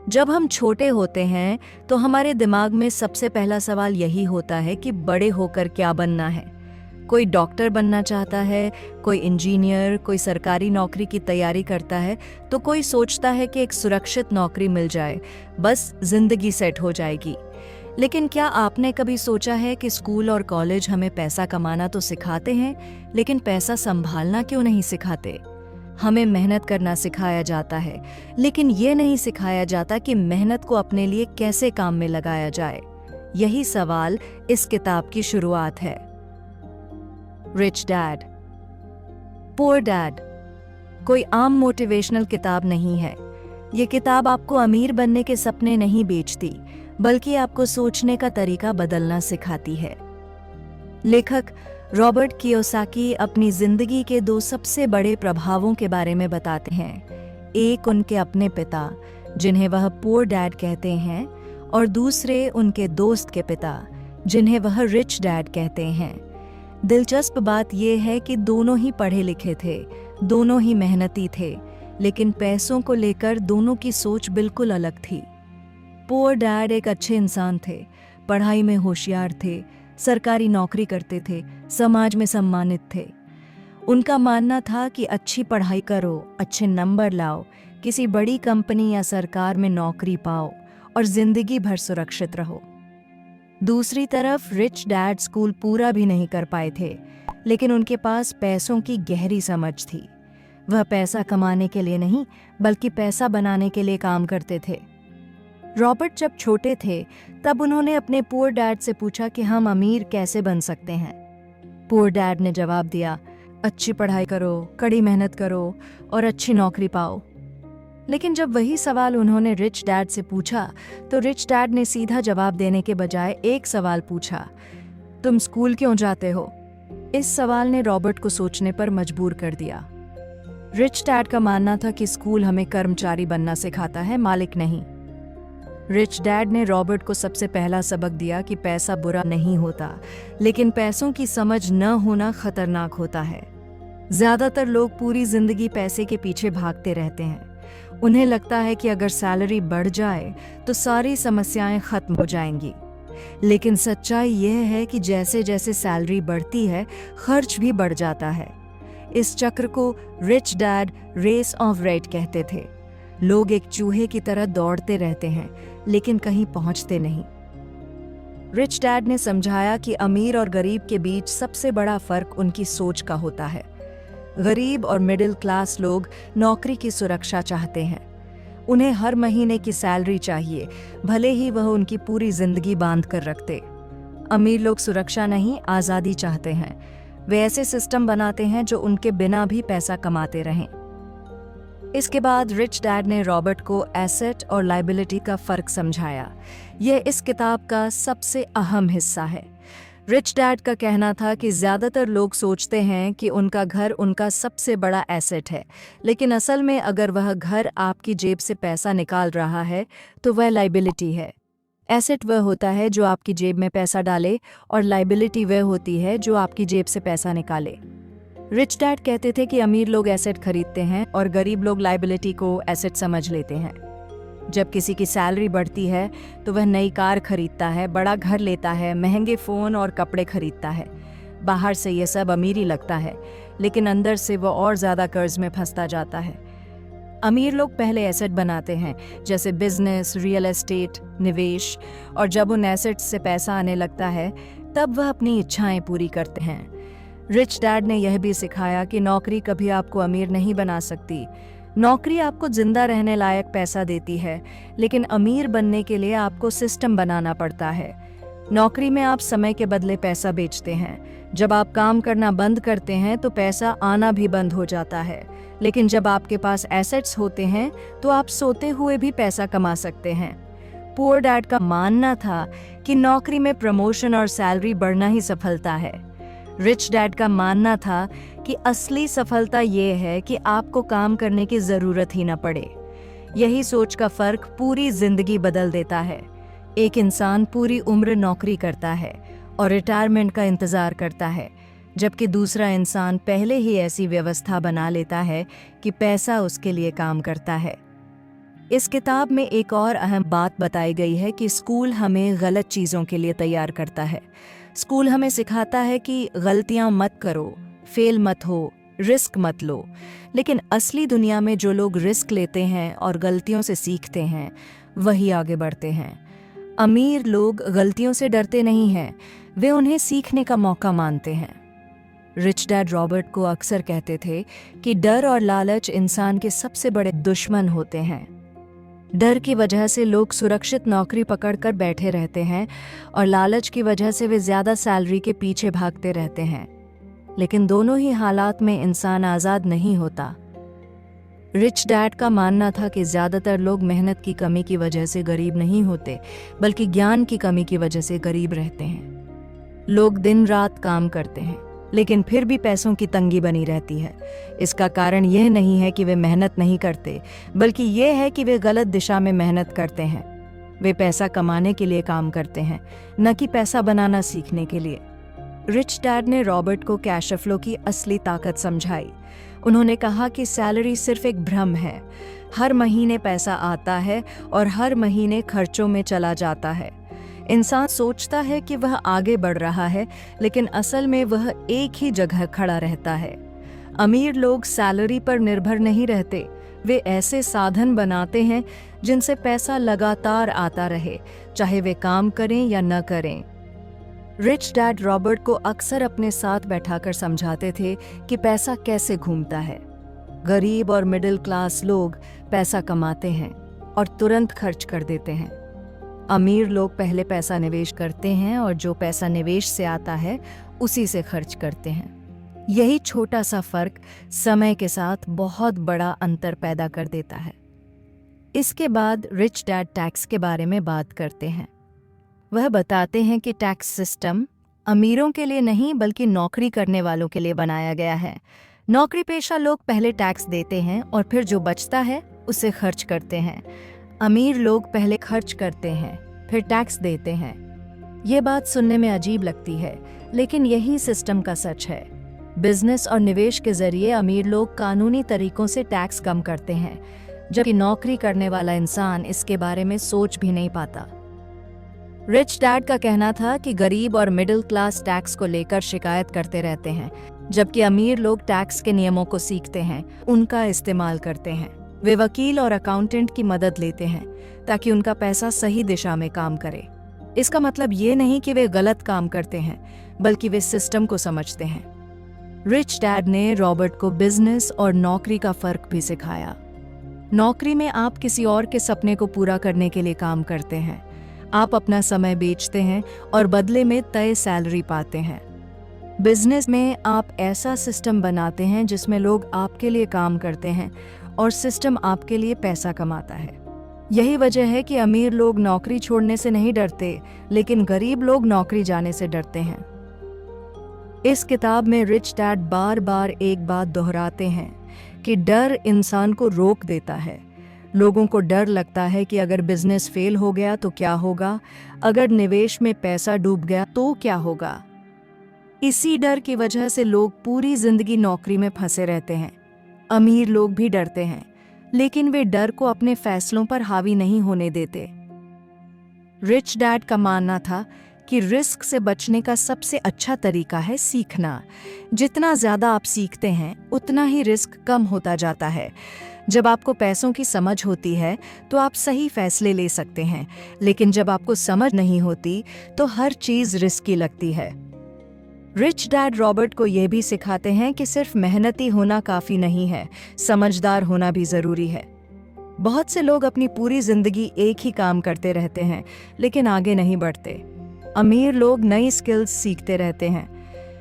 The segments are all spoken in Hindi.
जब हम छोटे होते हैं तो हमारे दिमाग में सबसे पहला सवाल यही होता है कि बड़े होकर क्या बनना है। कोई डॉक्टर बनना चाहता है, कोई इंजीनियर, कोई सरकारी नौकरी की तैयारी करता है, तो कोई सोचता है कि एक सुरक्षित नौकरी मिल जाए, बस जिंदगी सेट हो जाएगी। लेकिन क्या आपने कभी सोचा है कि स्कूल और कॉलेज हमें पैसा कमाना तो सिखाते हैं, लेकिन पैसा संभालना क्यों नहीं सिखाते? हमें मेहनत करना सिखाया जाता है, लेकिन ये नहीं सिखाया जाता कि मेहनत को अपने लिए कैसे काम में लगाया जाए। यही सवाल इस किताब की शुरुआत है। रिच डैड पुअर डैड कोई आम मोटिवेशनल किताब नहीं है। ये किताब आपको अमीर बनने के सपने नहीं बेचती, बल्कि आपको सोचने का तरीका बदलना सिखाती है। लेखक रॉबर्ट कियोसाकी अपनी जिंदगी के दो सबसे बड़े प्रभावों के बारे में बताते हैं। एक उनके अपने पिता, जिन्हें वह पुअर डैड कहते हैं, और दूसरे उनके दोस्त के पिता, जिन्हें वह रिच डैड कहते हैं। दिलचस्प बात यह है कि दोनों ही पढ़े लिखे थे, दोनों ही मेहनती थे, लेकिन पैसों को लेकर दोनों की सोच बिल्कुल अलग थी। पुअर डैड एक अच्छे इंसान थे, पढ़ाई में होशियार थे, सरकारी नौकरी करते थे, समाज में सम्मानित थे। उनका मानना था कि अच्छी पढ़ाई करो, अच्छे नंबर लाओ, किसी बड़ी कंपनी या सरकार में नौकरी पाओ और जिंदगी भर सुरक्षित रहो। दूसरी तरफ रिच डैड स्कूल पूरा भी नहीं कर पाए थे, लेकिन उनके पास पैसों की गहरी समझ थी। वह पैसा कमाने के लिए नहीं, बल्कि पैसा बनाने के लिए काम करते थे। रॉबर्ट जब छोटे थे तब उन्होंने अपने पुअर डैड से पूछा कि हम अमीर कैसे बन सकते हैं। पुअर डैड ने जवाब दिया, अच्छी पढ़ाई करो, कड़ी मेहनत करो और अच्छी नौकरी पाओ। लेकिन जब वही सवाल उन्होंने रिच डैड से पूछा, तो रिच डैड ने सीधा जवाब देने के बजाय एक सवाल पूछा, तुम स्कूल क्यों जाते हो? इस सवाल ने रॉबर्ट को सोचने पर मजबूर कर दिया। रिच डैड का मानना था कि स्कूल हमें कर्मचारी बनना सिखाता है, मालिक नहीं। रिच डैड ने रॉबर्ट को सबसे पहला सबक दिया कि पैसा बुरा नहीं होता, लेकिन पैसों की समझ न होना खतरनाक होता है। ज्यादातर लोग पूरी जिंदगी पैसे के पीछे भागते रहते हैं। उन्हें लगता है कि अगर सैलरी बढ़ जाए तो सारी समस्याएं खत्म हो जाएंगी। लेकिन सच्चाई यह है कि जैसे जैसे सैलरी बढ़ती है, खर्च भी बढ़ जाता है। इस चक्र को rich dad race of rat कहते थे। लोग एक चूहे की तरह दौड़ते रहते हैं, लेकिन कहीं पहुंचते नहीं। रिच डैड ने समझाया कि अमीर और गरीब के बीच सबसे बड़ा फर्क उनकी सोच का होता है। गरीब और मिडिल क्लास लोग नौकरी की सुरक्षा चाहते हैं। उन्हें हर महीने की सैलरी चाहिए, भले ही वह उनकी पूरी जिंदगी बांध कर रखते। अमीर लोग सुरक्षा नहीं, आज़ादी चाहते हैं। वे ऐसे सिस्टम बनाते हैं जो उनके बिना भी पैसा कमाते रहें। इसके बाद रिच डैड ने रॉबर्ट को एसेट और लायबिलिटी का फर्क समझाया। यह इस किताब का सबसे अहम हिस्सा है। रिच डैड का कहना था कि ज़्यादातर लोग सोचते हैं कि उनका घर उनका सबसे बड़ा एसेट है, लेकिन असल में अगर वह घर आपकी जेब से पैसा निकाल रहा है तो वह लायबिलिटी है। एसेट वह होता है जो आपकी जेब में पैसा डाले, और लायबिलिटी वह होती है जो आपकी जेब से पैसा निकाले। रिच डैड कहते थे कि अमीर लोग एसेट खरीदते हैं और गरीब लोग लायबिलिटी को एसेट समझ लेते हैं। जब किसी की सैलरी बढ़ती है तो वह नई कार खरीदता है, बड़ा घर लेता है, महंगे फ़ोन और कपड़े खरीदता है। बाहर से ये सब अमीरी लगता है, लेकिन अंदर से वह और ज़्यादा कर्ज में फंसता जाता है। अमीर लोग पहले एसेट बनाते हैं, जैसे बिजनेस, रियल एस्टेट, निवेश, और जब उन एसेट्स से पैसा आने लगता है तब वह अपनी इच्छाएं पूरी करते हैं। रिच डैड ने यह भी सिखाया कि नौकरी कभी आपको अमीर नहीं बना सकती। नौकरी आपको जिंदा रहने लायक पैसा देती है, लेकिन अमीर बनने के लिए आपको सिस्टम बनाना पड़ता है। नौकरी में आप समय के बदले पैसा बेचते हैं। जब आप काम करना बंद करते हैं तो पैसा आना भी बंद हो जाता है, लेकिन जब आपके पास एसेट्स होते हैं तो आप सोते हुए भी पैसा कमा सकते हैं। पुअर डैड का मानना था कि नौकरी में प्रमोशन और सैलरी बढ़ना ही सफलता है। रिच डैड का मानना था कि असली सफलता ये है कि आपको काम करने की जरूरत ही न पड़े। यही सोच का फर्क पूरी जिंदगी बदल देता है। एक इंसान पूरी उम्र नौकरी करता है और रिटायरमेंट का इंतजार करता है, जबकि दूसरा इंसान पहले ही ऐसी व्यवस्था बना लेता है कि पैसा उसके लिए काम करता है। इस किताब में एक और अहम बात बताई गई है कि स्कूल हमें गलत चीज़ों के लिए तैयार करता है। स्कूल हमें सिखाता है कि गलतियां मत करो, फेल मत हो, रिस्क मत लो। लेकिन असली दुनिया में जो लोग रिस्क लेते हैं और गलतियों से सीखते हैं, वही आगे बढ़ते हैं। अमीर लोग गलतियों से डरते नहीं हैं, वे उन्हें सीखने का मौका मानते हैं। रिच डैड रॉबर्ट को अक्सर कहते थे कि डर और लालच इंसान के सबसे बड़े दुश्मन होते हैं। डर की वजह से लोग सुरक्षित नौकरी पकड़कर बैठे रहते हैं और लालच की वजह से वे ज़्यादा सैलरी के पीछे भागते रहते हैं। लेकिन दोनों ही हालात में इंसान आज़ाद नहीं होता। रिच डैड का मानना था कि ज़्यादातर लोग मेहनत की कमी की वजह से गरीब नहीं होते, बल्कि ज्ञान की कमी की वजह से गरीब रहते हैं। लोग दिन रात काम करते हैं, लेकिन फिर भी पैसों की तंगी बनी रहती है। इसका कारण यह नहीं है कि वे मेहनत नहीं करते, बल्कि यह है कि वे गलत दिशा में मेहनत करते हैं। वे पैसा कमाने के लिए काम करते हैं, न कि पैसा बनाना सीखने के लिए। रिच डैड ने रॉबर्ट को कैश फ्लो की असली ताकत समझाई। उन्होंने कहा कि सैलरी सिर्फ एक भ्रम है। हर महीने पैसा आता है और हर महीने खर्चों में चला जाता है। इंसान सोचता है कि वह आगे बढ़ रहा है, लेकिन असल में वह एक ही जगह खड़ा रहता है। अमीर लोग सैलरी पर निर्भर नहीं रहते, वे ऐसे साधन बनाते हैं जिनसे पैसा लगातार आता रहे, चाहे वे काम करें या न करें। रिच डैड रॉबर्ट को अक्सर अपने साथ बैठाकर समझाते थे कि पैसा कैसे घूमता है। गरीब और मिडिल क्लास लोग पैसा कमाते हैं और तुरंत खर्च कर देते हैं। अमीर लोग पहले पैसा निवेश करते हैं और जो पैसा निवेश से आता है उसी से खर्च करते हैं। यही छोटा सा फर्क समय के साथ बहुत बड़ा अंतर पैदा कर देता है। इसके बाद रिच डैड टैक्स के बारे में बात करते हैं। वह बताते हैं कि टैक्स सिस्टम अमीरों के लिए नहीं, बल्कि नौकरी करने वालों के लिए बनाया गया है। नौकरी पेशा लोग पहले टैक्स देते हैं और फिर जो बचता है उसे खर्च करते हैं। अमीर लोग पहले खर्च करते हैं, फिर टैक्स देते हैं। ये बात सुनने में अजीब लगती है, लेकिन यही सिस्टम का सच है। बिजनेस और निवेश के जरिए अमीर लोग कानूनी तरीकों से टैक्स कम करते हैं, जबकि नौकरी करने वाला इंसान इसके बारे में सोच भी नहीं पाता। रिच डैड का कहना था कि गरीब और मिडिल क्लास टैक्स को लेकर शिकायत करते रहते हैं, जबकि अमीर लोग टैक्स के नियमों को सीखते हैं, उनका इस्तेमाल करते हैं। वे वकील और अकाउंटेंट की मदद लेते हैं ताकि उनका पैसा सही दिशा में काम करे। इसका मतलब ये नहीं कि वे गलत काम करते हैं, बल्कि वे सिस्टम को समझते हैं। रिच डैड ने रॉबर्ट को बिजनेस और नौकरी का फर्क भी सिखाया। नौकरी में आप किसी और के सपने को पूरा करने के लिए काम करते हैं। आप अपना समय बेचते हैं और बदले में तय सैलरी पाते हैं। बिजनेस में आप ऐसा सिस्टम बनाते हैं जिसमें लोग आपके लिए काम करते हैं और सिस्टम आपके लिए पैसा कमाता है। यही वजह है कि अमीर लोग नौकरी छोड़ने से नहीं डरते, लेकिन गरीब लोग नौकरी जाने से डरते हैं। इस किताब में रिच डैड बार बार एक बात दोहराते हैं कि डर इंसान को रोक देता है। लोगों को डर लगता है कि अगर बिजनेस फेल हो गया तो क्या होगा, अगर निवेश में पैसा डूब गया तो क्या होगा। इसी डर की वजह से लोग पूरी जिंदगी नौकरी में फंसे रहते हैं। अमीर लोग भी डरते हैं, लेकिन वे डर को अपने फैसलों पर हावी नहीं होने देते। रिच डैड का मानना था कि रिस्क से बचने का सबसे अच्छा तरीका है सीखना। जितना ज्यादा आप सीखते हैं, उतना ही रिस्क कम होता जाता है। जब आपको पैसों की समझ होती है तो आप सही फैसले ले सकते हैं, लेकिन जब आपको समझ नहीं होती तो हर चीज रिस्की लगती है। रिच डैड रॉबर्ट को यह भी सिखाते हैं कि सिर्फ मेहनती होना काफी नहीं है, समझदार होना भी जरूरी है। बहुत से लोग अपनी पूरी जिंदगी एक ही काम करते रहते हैं, लेकिन आगे नहीं बढ़ते। अमीर लोग नई स्किल्स सीखते रहते हैं।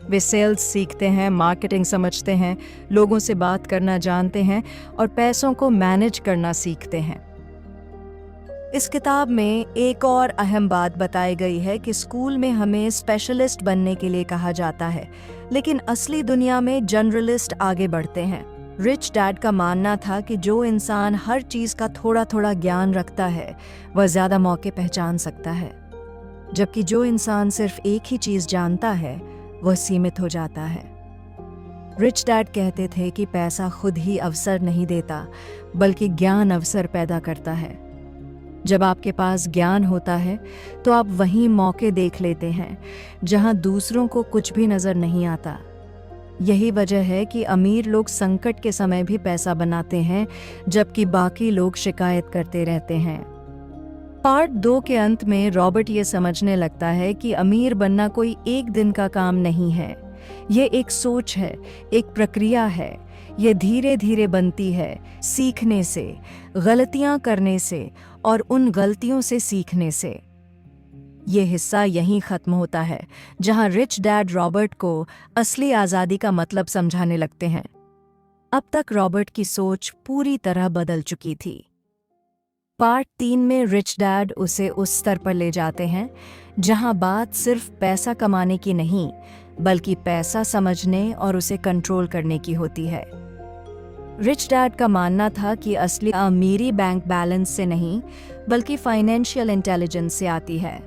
वे सेल्स सीखते हैं, मार्केटिंग समझते हैं, लोगों से बात करना जानते हैं और पैसों को मैनेज करना सीखते हैं। इस किताब में एक और अहम बात बताई गई है कि स्कूल में हमें स्पेशलिस्ट बनने के लिए कहा जाता है, लेकिन असली दुनिया में जनरलिस्ट आगे बढ़ते हैं। रिच डैड का मानना था कि जो इंसान हर चीज का थोड़ा थोड़ा ज्ञान रखता है, वह ज्यादा मौके पहचान सकता है, जबकि जो इंसान सिर्फ एक ही चीज जानता है, वह सीमित हो जाता है। रिच डैड कहते थे कि पैसा खुद ही अवसर नहीं देता, बल्कि ज्ञान अवसर पैदा करता है। जब आपके पास ज्ञान होता है तो आप वहीं मौके देख लेते हैं जहां दूसरों को कुछ भी नजर नहीं आता। यही वजह है कि अमीर लोग संकट के समय भी पैसा बनाते हैं, जबकि बाकी लोग शिकायत करते रहते हैं। पार्ट 2 के अंत में रॉबर्ट ये समझने लगता है कि अमीर बनना कोई एक दिन का काम नहीं है। ये एक सोच है, एक प्रक्रिया है। ये धीरे धीरे बनती है, सीखने से, गलतियां करने से और उन गलतियों से सीखने से। ये हिस्सा यहीं खत्म होता है जहां रिच डैड रॉबर्ट को असली आज़ादी का मतलब समझाने लगते हैं। अब तक रॉबर्ट की सोच पूरी तरह बदल चुकी थी। पार्ट 3 में रिच डैड उसे उस स्तर पर ले जाते हैं जहां बात सिर्फ पैसा कमाने की नहीं, बल्कि पैसा समझने और उसे कंट्रोल करने की होती है। रिच डैड का मानना था कि असली अमीरी बैंक बैलेंस से नहीं, बल्कि फाइनेंशियल इंटेलिजेंस से आती है।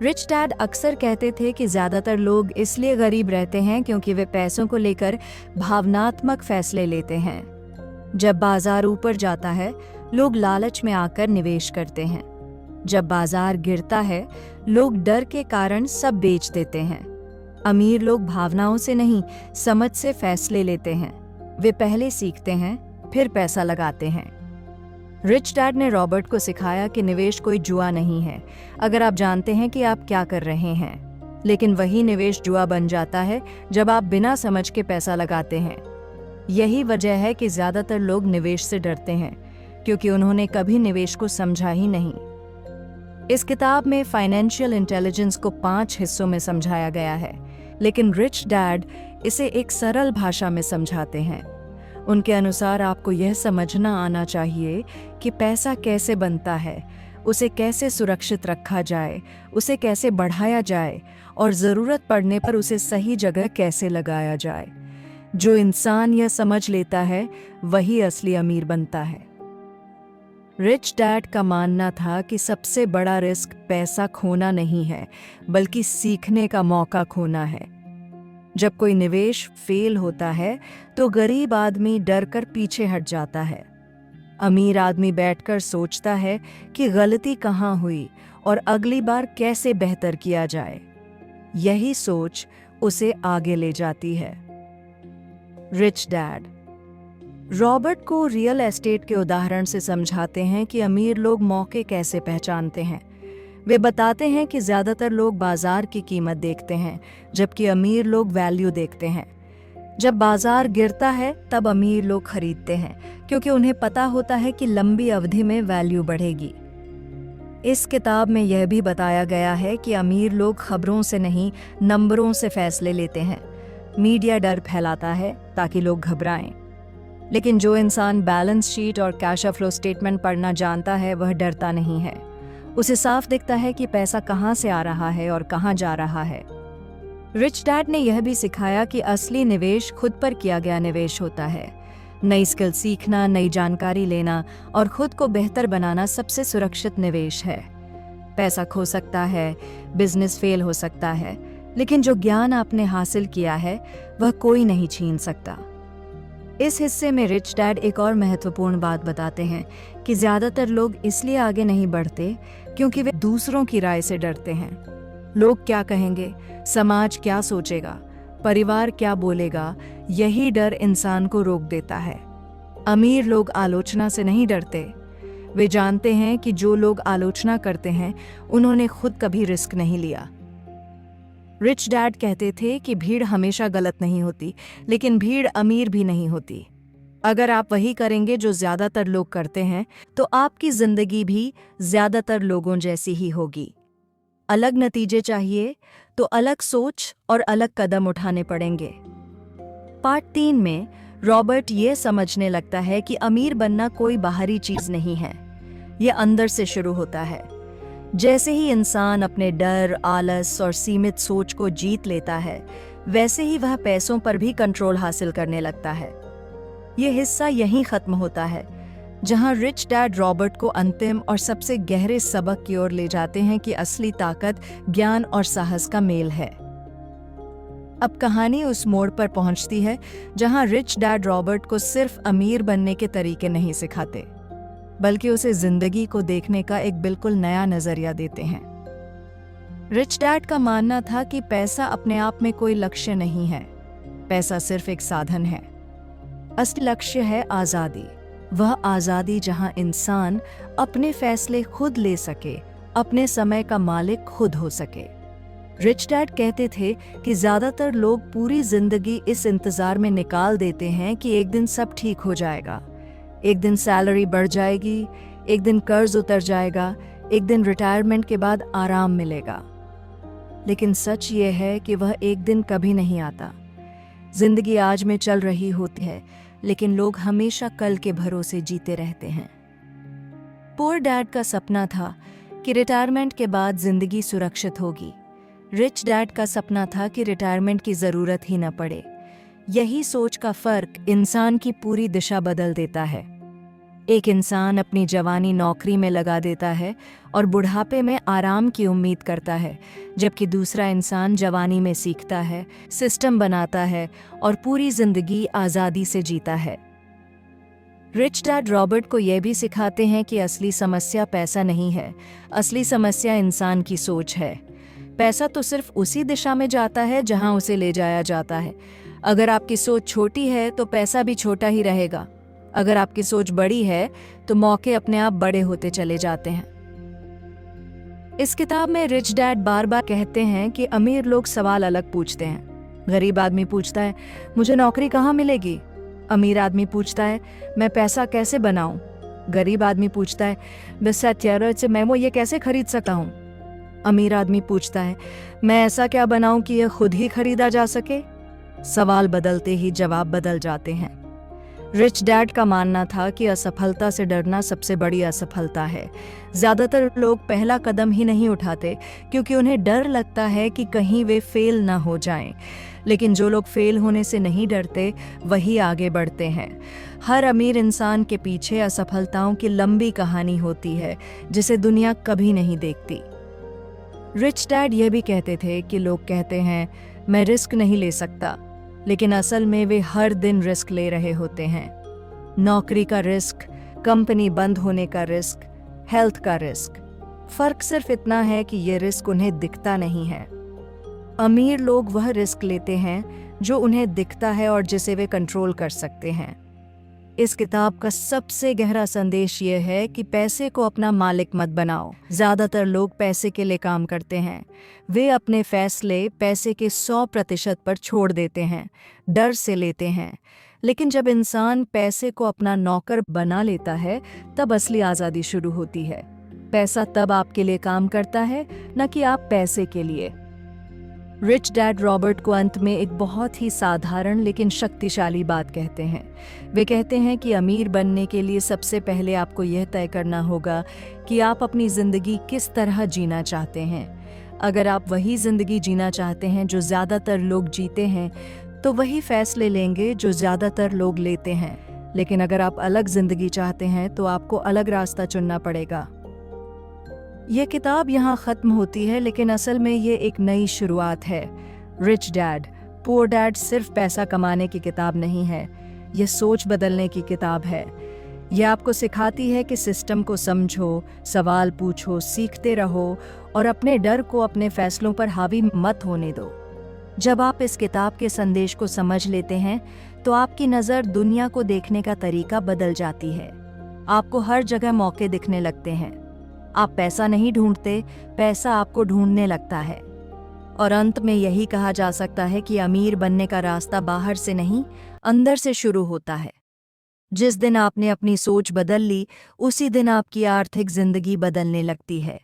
रिच डैड अक्सर कहते थे कि ज़्यादातर लोग इसलिए गरीब रहते हैं क्योंकि वे पैसों को लेकर भावनात्मक फैसले लेते हैं। जब बाजार ऊपर जाता है, लोग लालच में आकर निवेश करते हैं। जब बाजार गिरता है, लोग डर के कारण सब बेच देते हैं। अमीर लोग भावनाओं से नहीं, समझ से फैसले लेते हैं। वे पहले सीखते हैं, फिर पैसा लगाते हैं। रिच डैड ने रॉबर्ट को सिखाया कि निवेश कोई जुआ नहीं है अगर आप जानते हैं कि आप क्या कर रहे हैं, लेकिन वही निवेश जुआ बन जाता है जब आप बिना समझ के पैसा लगाते हैं। यही वजह है कि ज़्यादातर लोग निवेश से डरते हैं, क्योंकि उन्होंने कभी निवेश को समझा ही नहीं। इस किताब में फाइनेंशियल इंटेलिजेंस को 5 हिस्सों में समझाया गया है, लेकिन रिच डैड इसे एक सरल भाषा में समझाते हैं। उनके अनुसार आपको यह समझना आना चाहिए कि पैसा कैसे बनता है, उसे कैसे सुरक्षित रखा जाए, उसे कैसे बढ़ाया जाए और ज़रूरत पड़ने पर उसे सही जगह कैसे लगाया जाए। जो इंसान यह समझ लेता है, वही असली अमीर बनता है। रिच डैड का मानना था कि सबसे बड़ा रिस्क पैसा खोना नहीं है, बल्कि सीखने का मौका खोना है। जब कोई निवेश फेल होता है तो गरीब आदमी डर कर पीछे हट जाता है। अमीर आदमी बैठकर सोचता है कि गलती कहाँ हुई और अगली बार कैसे बेहतर किया जाए। यही सोच उसे आगे ले जाती है। रिच डैड रॉबर्ट को रियल एस्टेट के उदाहरण से समझाते हैं कि अमीर लोग मौके कैसे पहचानते हैं। वे बताते हैं कि ज़्यादातर लोग बाजार की कीमत देखते हैं, जबकि अमीर लोग वैल्यू देखते हैं। जब बाजार गिरता है तब अमीर लोग खरीदते हैं, क्योंकि उन्हें पता होता है कि लंबी अवधि में वैल्यू बढ़ेगी। इस किताब में यह भी बताया गया है कि अमीर लोग खबरों से नहीं, नंबरों से फैसले लेते हैं। मीडिया डर फैलाता है ताकि लोग घबराएं, लेकिन जो इंसान बैलेंस शीट और कैश फ्लो स्टेटमेंट पढ़ना जानता है, वह डरता नहीं है। उसे साफ दिखता है कि पैसा कहाँ से आ रहा है और कहाँ जा रहा है। रिच डैड ने यह भी सिखाया कि असली निवेश खुद पर किया गया निवेश होता है। नई स्किल सीखना, नई जानकारी लेना और खुद को बेहतर बनाना सबसे सुरक्षित निवेश है। पैसा खो सकता है, बिजनेस फेल हो सकता है, लेकिन जो ज्ञान आपने हासिल किया है वह कोई नहीं छीन सकता। इस हिस्से में रिच डैड एक और महत्वपूर्ण बात बताते हैं कि ज़्यादातर लोग इसलिए आगे नहीं बढ़ते क्योंकि वे दूसरों की राय से डरते हैं। लोग क्या कहेंगे, समाज क्या सोचेगा, परिवार क्या बोलेगा, यही डर इंसान को रोक देता है। अमीर लोग आलोचना से नहीं डरते। वे जानते हैं कि जो लोग आलोचना करते हैं उन्होंने खुद कभी रिस्क नहीं लिया। रिच डैड कहते थे कि भीड़ हमेशा गलत नहीं होती, लेकिन भीड़ अमीर भी नहीं होती। अगर आप वही करेंगे जो ज्यादातर लोग करते हैं, तो आपकी जिंदगी भी ज्यादातर लोगों जैसी ही होगी। अलग नतीजे चाहिए तो अलग सोच और अलग कदम उठाने पड़ेंगे। पार्ट 3 में रॉबर्ट ये समझने लगता है कि अमीर बनना कोई बाहरी चीज नहीं है, ये अंदर से शुरू होता है। जैसे ही इंसान अपने डर, आलस और सीमित सोच को जीत लेता है, वैसे ही वह पैसों पर भी कंट्रोल हासिल करने लगता है। यह हिस्सा यहीं खत्म होता है जहां रिच डैड रॉबर्ट को अंतिम और सबसे गहरे सबक की ओर ले जाते हैं कि असली ताकत ज्ञान और साहस का मेल है। अब कहानी उस मोड़ पर पहुंचती है जहां रिच डैड रॉबर्ट को सिर्फ अमीर बनने के तरीके नहीं सिखाते, बल्कि उसे जिंदगी को देखने का एक बिल्कुल नया नजरिया देते हैं। रिच डैड का मानना था कि पैसा अपने आप में कोई लक्ष्य नहीं है, पैसा सिर्फ एक साधन है। असली लक्ष्य है आज़ादी, वह आज़ादी जहां इंसान अपने फैसले खुद ले सके, अपने समय का मालिक खुद हो सके। रिच डैड कहते थे कि ज़्यादातर लोग पूरी जिंदगी इस इंतज़ार में निकाल देते हैं कि एक दिन सब ठीक हो जाएगा, एक दिन सैलरी बढ़ जाएगी, एक दिन कर्ज उतर जाएगा, एक दिन रिटायरमेंट के बाद आराम मिलेगा। लेकिन सच ये है कि वह एक दिन कभी नहीं आता। जिंदगी आज में चल रही होती है, लेकिन लोग हमेशा कल के भरोसे जीते रहते हैं। पुअर डैड का सपना था कि रिटायरमेंट के बाद जिंदगी सुरक्षित होगी। रिच डैड का सपना था कि रिटायरमेंट की ज़रूरत ही न पड़े। यही सोच का फ़र्क इंसान की पूरी दिशा बदल देता है। एक इंसान अपनी जवानी नौकरी में लगा देता है और बुढ़ापे में आराम की उम्मीद करता है, जबकि दूसरा इंसान जवानी में सीखता है, सिस्टम बनाता है और पूरी जिंदगी आज़ादी से जीता है। रिच डैड रॉबर्ट को यह भी सिखाते हैं कि असली समस्या पैसा नहीं है, असली समस्या इंसान की सोच है। पैसा तो सिर्फ उसी दिशा में जाता है जहां उसे ले जाया जाता है। अगर आपकी सोच छोटी है तो पैसा भी छोटा ही रहेगा। अगर आपकी सोच बड़ी है तो मौके अपने आप बड़े होते चले जाते हैं। इस किताब में रिच डैड बार बार कहते हैं कि अमीर लोग सवाल अलग पूछते हैं। गरीब आदमी पूछता है, मुझे नौकरी कहाँ मिलेगी? अमीर आदमी पूछता है, मैं पैसा कैसे बनाऊं? गरीब आदमी पूछता है, बस से मैं वो ये कैसे खरीद सकता हूँ? अमीर आदमी पूछता है, मैं ऐसा क्या बनाऊं कि यह खुद ही खरीदा जा सके? सवाल बदलते ही जवाब बदल जाते हैं। रिच डैड का मानना था कि असफलता से डरना सबसे बड़ी असफलता है। ज़्यादातर लोग पहला कदम ही नहीं उठाते क्योंकि उन्हें डर लगता है कि कहीं वे फेल ना हो जाएं। लेकिन जो लोग फेल होने से नहीं डरते वही आगे बढ़ते हैं। हर अमीर इंसान के पीछे असफलताओं की लंबी कहानी होती है जिसे दुनिया कभी नहीं देखती। रिच डैड ये भी कहते थे कि लोग कहते हैं मैं रिस्क नहीं ले सकता, लेकिन असल में वे हर दिन रिस्क ले रहे होते हैं। नौकरी का रिस्क, कंपनी बंद होने का रिस्क, हेल्थ का रिस्क। फर्क सिर्फ इतना है कि ये रिस्क उन्हें दिखता नहीं है। अमीर लोग वह रिस्क लेते हैं जो उन्हें दिखता है और जिसे वे कंट्रोल कर सकते हैं। इस किताब का सबसे गहरा संदेश ये है कि पैसे को अपना मालिक मत बनाओ। ज़्यादातर लोग पैसे के लिए काम करते हैं। वे अपने फैसले पैसे के 100% पर छोड़ देते हैं, डर से लेते हैं। लेकिन जब इंसान पैसे को अपना नौकर बना लेता है, तब असली आज़ादी शुरू होती है। पैसा तब आपके लिए काम करता है, न कि आप पैसे के लिए। रिच डैड रॉबर्ट को अंत में एक बहुत ही साधारण लेकिन शक्तिशाली बात कहते हैं। वे कहते हैं कि अमीर बनने के लिए सबसे पहले आपको यह तय करना होगा कि आप अपनी ज़िंदगी किस तरह जीना चाहते हैं। अगर आप वही ज़िंदगी जीना चाहते हैं जो ज़्यादातर लोग जीते हैं, तो वही फैसले लेंगे जो ज़्यादातर लोग लेते हैं। लेकिन अगर आप अलग ज़िंदगी चाहते हैं तो आपको अलग रास्ता चुनना पड़ेगा। ये किताब यहाँ ख़त्म होती है, लेकिन असल में ये एक नई शुरुआत है। रिच डैड पुअर डैड सिर्फ पैसा कमाने की किताब नहीं है, ये सोच बदलने की किताब है। यह आपको सिखाती है कि सिस्टम को समझो, सवाल पूछो, सीखते रहो और अपने डर को अपने फैसलों पर हावी मत होने दो। जब आप इस किताब के संदेश को समझ लेते हैं तो आपकी नज़र दुनिया को देखने का तरीका बदल जाती है। आपको हर जगह मौके दिखने लगते हैं। आप पैसा नहीं ढूंढते, पैसा आपको ढूंढने लगता है। और अंत में यही कहा जा सकता है कि अमीर बनने का रास्ता बाहर से नहीं, अंदर से शुरू होता है। जिस दिन आपने अपनी सोच बदल ली, उसी दिन आपकी आर्थिक जिंदगी बदलने लगती है।